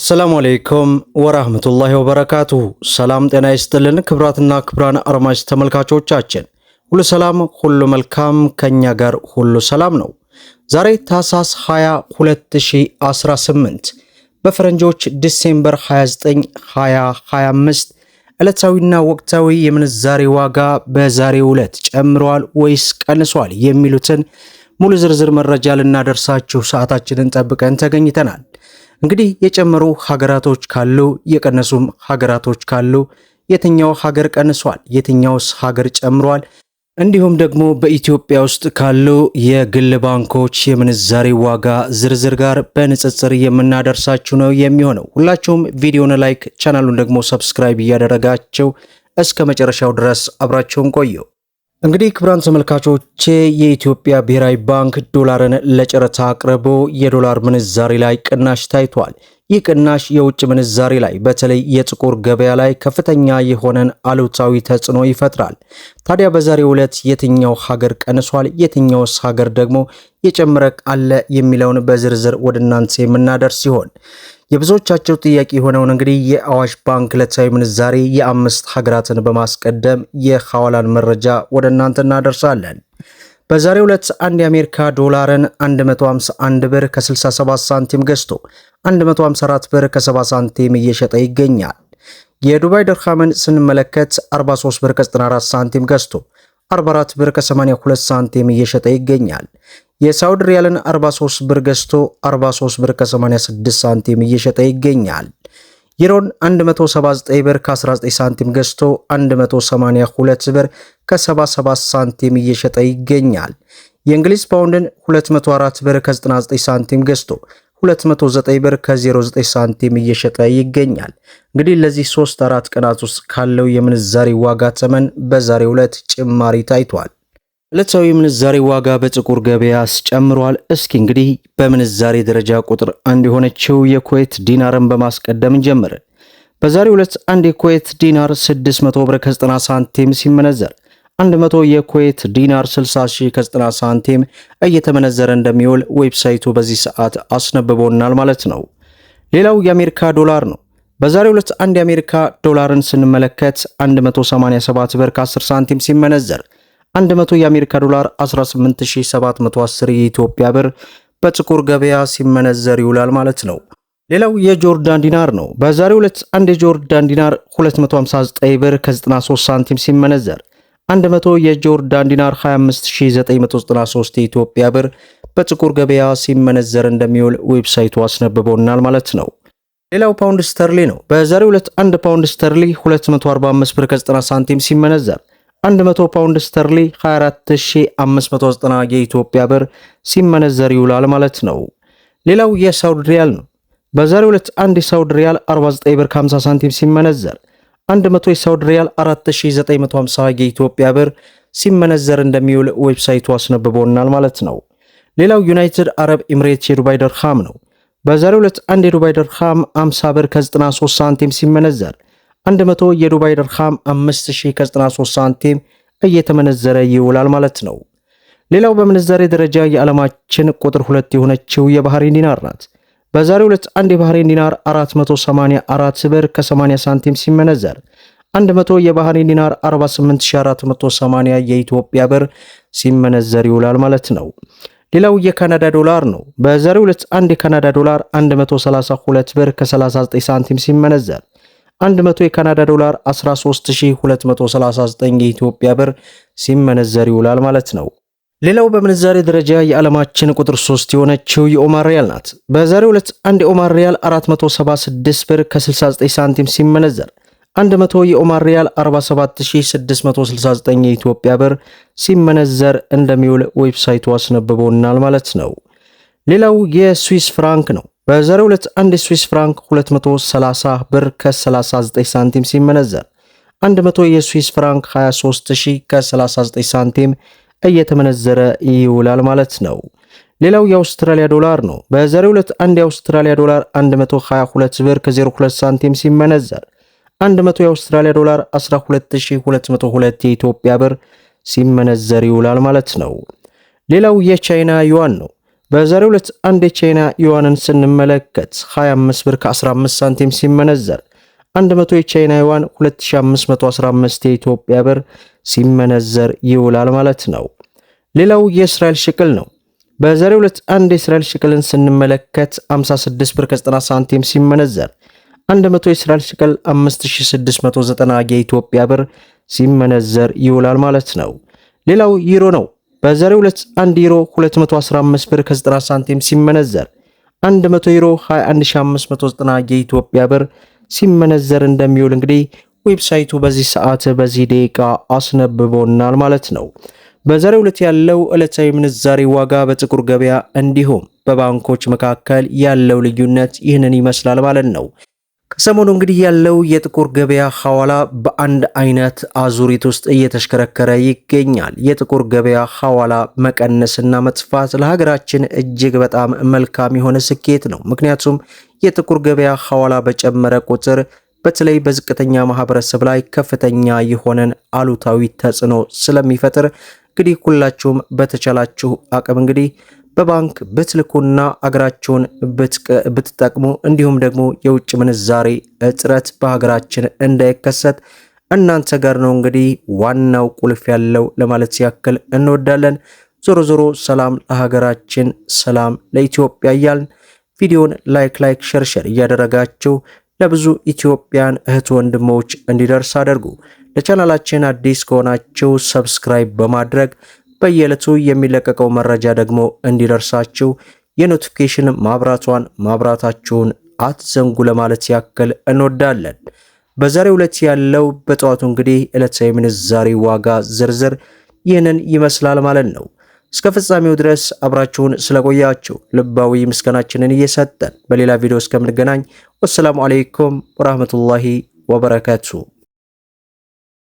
ሰላም አለይኩም ወራህመቱላሂ ወበረካቱሁ። ሰላም ጤና ይስጥልን ክብራትና ክብራን አድማጭ ተመልካቾቻችን ሁሉ ሰላም ሁሉ መልካም፣ ከኛ ጋር ሁሉ ሰላም ነው። ዛሬ ታህሳስ 20 2018 በፈረንጆች ዲሴምበር 29 2025 ዕለታዊና ወቅታዊ የምንዛሬ ዋጋ በዛሬው ዕለት ጨምሯል ወይስ ቀንሷል የሚሉትን ሙሉ ዝርዝር መረጃ ልናደርሳችሁ ሰዓታችንን ጠብቀን ተገኝተናል። እንግዲህ የጨመሩ ሀገራቶች ካሉ የቀነሱም ሀገራቶች ካሉ የትኛው ሀገር ቀንሷል፣ የትኛውስ ሀገር ጨምሯል፣ እንዲሁም ደግሞ በኢትዮጵያ ውስጥ ካሉ የግል ባንኮች የምንዛሬ ዋጋ ዝርዝር ጋር በንጽጽር የምናደርሳችሁ ነው የሚሆነው። ሁላችሁም ቪዲዮውን ላይክ፣ ቻናሉን ደግሞ ሰብስክራይብ እያደረጋችሁ እስከ መጨረሻው ድረስ አብራችሁን ቆዩ። እንግዲህ ክቡራን ተመልካቾቼ የኢትዮጵያ ብሔራዊ ባንክ ዶላርን ለጨረታ አቅርቦ የዶላር ምንዛሬ ላይ ቅናሽ ታይቷል። ይህ ቅናሽ የውጭ ምንዛሬ ላይ በተለይ የጥቁር ገበያ ላይ ከፍተኛ የሆነን አሉታዊ ተጽዕኖ ይፈጥራል። ታዲያ በዛሬው ዕለት የትኛው ሀገር ቀንሷል፣ የትኛውስ ሀገር ደግሞ የጨመረ አለ የሚለውን በዝርዝር ወደ እናንተ የምናደርስ ሲሆን የብዙዎቻቸው ጥያቄ የሆነውን እንግዲህ የአዋሽ ባንክ ዕለታዊ ምንዛሬ የአምስት ሀገራትን በማስቀደም የሐዋላን መረጃ ወደ እናንተ እናደርሳለን። በዛሬው ዕለት አንድ የአሜሪካ ዶላርን 151 ብር ከ67 ሳንቲም ገዝቶ 154 ብር ከ70 ሳንቲም እየሸጠ ይገኛል። የዱባይ ድርሃምን ስንመለከት 43 ብር ከ94 ሳንቲም ገዝቶ 44 ብር ከ82 ሳንቲም እየሸጠ ይገኛል። የሳውዲ ሪያልን 43 ብር ገዝቶ 43 ብር ከ86 ሳንቲም እየሸጠ ይገኛል። ዩሮን 179 ብር ከ19 ሳንቲም ገዝቶ 182 ብር ከ77 ሳንቲም እየሸጠ ይገኛል። የእንግሊዝ ፓውንድን 204 ብር ከ99 ሳንቲም ገዝቶ 209 ብር ከ09 ሳንቲም እየሸጠ ይገኛል። እንግዲህ ለዚህ 3-4 ቀናት ውስጥ ካለው የምንዛሬ ዋጋ ተመን በዛሬው ዕለት ጭማሪ ታይቷል። ዕለታዊ ምንዛሬ ዋጋ በጥቁር ገበያስ ጨምሯል። እስኪ እንግዲህ በምንዛሬ ደረጃ ቁጥር አንድ የሆነችው የኩዌት ዲናርን በማስቀደም ጀምር። በዛሬው ዕለት አንድ የኩዌት ዲናር 600 ብር ከ90 ሳንቲም ሲመነዘር 100 የኩዌት ዲናር 60 ሺህ ከ90 ሳንቲም እየተመነዘረ እንደሚውል ዌብሳይቱ በዚህ ሰዓት አስነብቦናል ማለት ነው። ሌላው የአሜሪካ ዶላር ነው። በዛሬው ዕለት አንድ የአሜሪካ ዶላርን ስንመለከት 187 ብር ከ10 ሳንቲም ሲመነዘር 100 የአሜሪካ ዶላር 18710 የኢትዮጵያ ብር በጥቁር ገበያ ሲመነዘር ይውላል ማለት ነው። ሌላው የጆርዳን ዲናር ነው። በዛሬው ዕለት አንድ የጆርዳን ዲናር 259 ብር ከ93 ሳንቲም ሲመነዘር 100 የጆርዳን ዲናር 25993 የኢትዮጵያ ብር በጥቁር ገበያ ሲመነዘር እንደሚውል ዌብሳይቱ አስነብቦናል ማለት ነው። ሌላው ፓውንድ ስተርሊ ነው። በዛሬው ዕለት አንድ ፓውንድ ስተርሊ 245 ብር ከ90 ሳንቲም ሲመነዘር 100 ፓውንድ ስተርሊ 24590 የኢትዮጵያ ብር ሲመነዘር ይውላል ማለት ነው። ሌላው የሳውዲ ሪያል ነው። በዛሬው ዕለት አንድ የሳውዲ ሪያል 49 ብር ከ50 ሳንቲም ሲመነዘር 100 የሳውዲ ሪያል 4950 የኢትዮጵያ ብር ሲመነዘር እንደሚውል ዌብሳይቱ አስነብቦናል ማለት ነው። ሌላው ዩናይትድ አረብ ኤሚሬትስ የዱባይ ድርሃም ነው። በዛሬው ዕለት አንድ የዱባይ ድርሃም 50 ብር ከ93 ሳንቲም ሲመነዘር 100 የዱባይ ድርሃም 5000 ከ93 ሳንቲም እየተመነዘረ ይውላል ማለት ነው። ሌላው በምንዛሬ ደረጃ የዓለማችን ቁጥር 2 የሆነችው የባህሬን ዲናር ናት። በዛሬው ዕለት አንድ የባህሬን ዲናር 484 ብር ከ80 ሳንቲም ሲመነዘር 100 የባህሬን ዲናር 48480 የኢትዮጵያ ብር ሲመነዘር ይውላል ማለት ነው። ሌላው የካናዳ ዶላር ነው። በዛሬው ዕለት አንድ የካናዳ ዶላር 132 ብር ከ39 ሳንቲም ሲመነዘር 100 የካናዳ ዶላር 13239 የኢትዮጵያ ብር ሲመነዘር ይውላል ማለት ነው። ሌላው በምንዛሬ ደረጃ የዓለማችን ቁጥር 3 የሆነችው የኦማር ሪያል ናት። በዛሬው ዕለት አንድ የኦማር ሪያል 476 ብር ከ69 ሳንቲም ሲመነዘር 100 የኦማር ሪያል 47669 የኢትዮጵያ ብር ሲመነዘር እንደሚውል ዌብሳይቱ አስነብቦናል ማለት ነው። ሌላው የስዊስ ፍራንክ ነው። በዛሬው ዕለት አንድ የስዊስ ፍራንክ 230 ብር ከ39 ሳንቲም ሲመነዘር 100 የስዊስ ፍራንክ 23000 ከ39 ሳንቲም እየተመነዘረ ይውላል ማለት ነው። ሌላው የአውስትራሊያ ዶላር ነው። በዛሬው ዕለት አንድ የአውስትራሊያ ዶላር 122 ብር ከ02 ሳንቲም ሲመነዘር 100 የአውስትራሊያ ዶላር 12202 የኢትዮጵያ ብር ሲመነዘር ይውላል ማለት ነው። ሌላው የቻይና ዩዋን ነው። በዛሬው ዕለት አንድ የቻይና ዩዋንን ስንመለከት 25 ብር ከ15 ሳንቲም ሲመነዘር 100 የቻይና ዩዋን 2515 የኢትዮጵያ ብር ሲመነዘር ይውላል ማለት ነው። ሌላው የእስራኤል ሽቅል ነው። በዛሬው ዕለት አንድ የእስራኤል ሽቅልን ስንመለከት 56 ብር ከ90 ሳንቲም ሲመነዘር 100 የእስራኤል ሽቅል 5690 የኢትዮጵያ ብር ሲመነዘር ይውላል ማለት ነው። ሌላው ዩሮ ነው። በዛሬው ዕለት 1 ዩሮ 215 ብር ከ90 ሳንቲም ሲመነዘር 100 ዩሮ 21590 የኢትዮጵያ ብር ሲመነዘር እንደሚውል እንግዲህ ዌብሳይቱ በዚህ ሰዓት በዚህ ደቂቃ አስነብቦናል ማለት ነው። በዛሬው ዕለት ያለው ዕለታዊ ምንዛሬ ዋጋ በጥቁር ገበያ እንዲሁም በባንኮች መካከል ያለው ልዩነት ይህንን ይመስላል ማለት ነው። ከሰሞኑ እንግዲህ ያለው የጥቁር ገበያ ሐዋላ በአንድ አይነት አዙሪት ውስጥ እየተሽከረከረ ይገኛል። የጥቁር ገበያ ሐዋላ መቀነስና መጥፋት ለሀገራችን እጅግ በጣም መልካም የሆነ ስኬት ነው። ምክንያቱም የጥቁር ገበያ ሐዋላ በጨመረ ቁጥር በተለይ በዝቅተኛ ማህበረሰብ ላይ ከፍተኛ የሆነን አሉታዊ ተጽዕኖ ስለሚፈጥር እንግዲህ ሁላችሁም በተቻላችሁ አቅም እንግዲህ በባንክ ብትልኩና አገራችሁን ብትጠቅሙ እንዲሁም ደግሞ የውጭ ምንዛሬ እጥረት በሀገራችን እንዳይከሰት እናንተ ጋር ነው እንግዲህ ዋናው ቁልፍ ያለው ለማለት ያክል እንወዳለን። ዞሮ ዞሮ ሰላም ለሀገራችን፣ ሰላም ለኢትዮጵያ እያልን ቪዲዮን ላይክ ሸር እያደረጋችሁ ለብዙ ኢትዮጵያን እህት ወንድሞች እንዲደርስ አድርጉ። ለቻናላችን አዲስ ከሆናችሁ ሰብስክራይብ በማድረግ በየዕለቱ የሚለቀቀው መረጃ ደግሞ እንዲደርሳችሁ የኖቲፊኬሽን ማብራታችሁን አትዘንጉ ለማለት ያክል እንወዳለን። በዛሬው ዕለት ያለው በጠዋቱ እንግዲህ ዕለታዊ ምንዛሬ ዋጋ ዝርዝር ይህንን ይመስላል ማለት ነው። እስከ ፍጻሜው ድረስ አብራችሁን ስለቆያችሁ ልባዊ ምስጋናችንን እየሰጠን በሌላ ቪዲዮ እስከምንገናኝ ወሰላሙ አለይኩም ወራህመቱላሂ ወበረካቱ።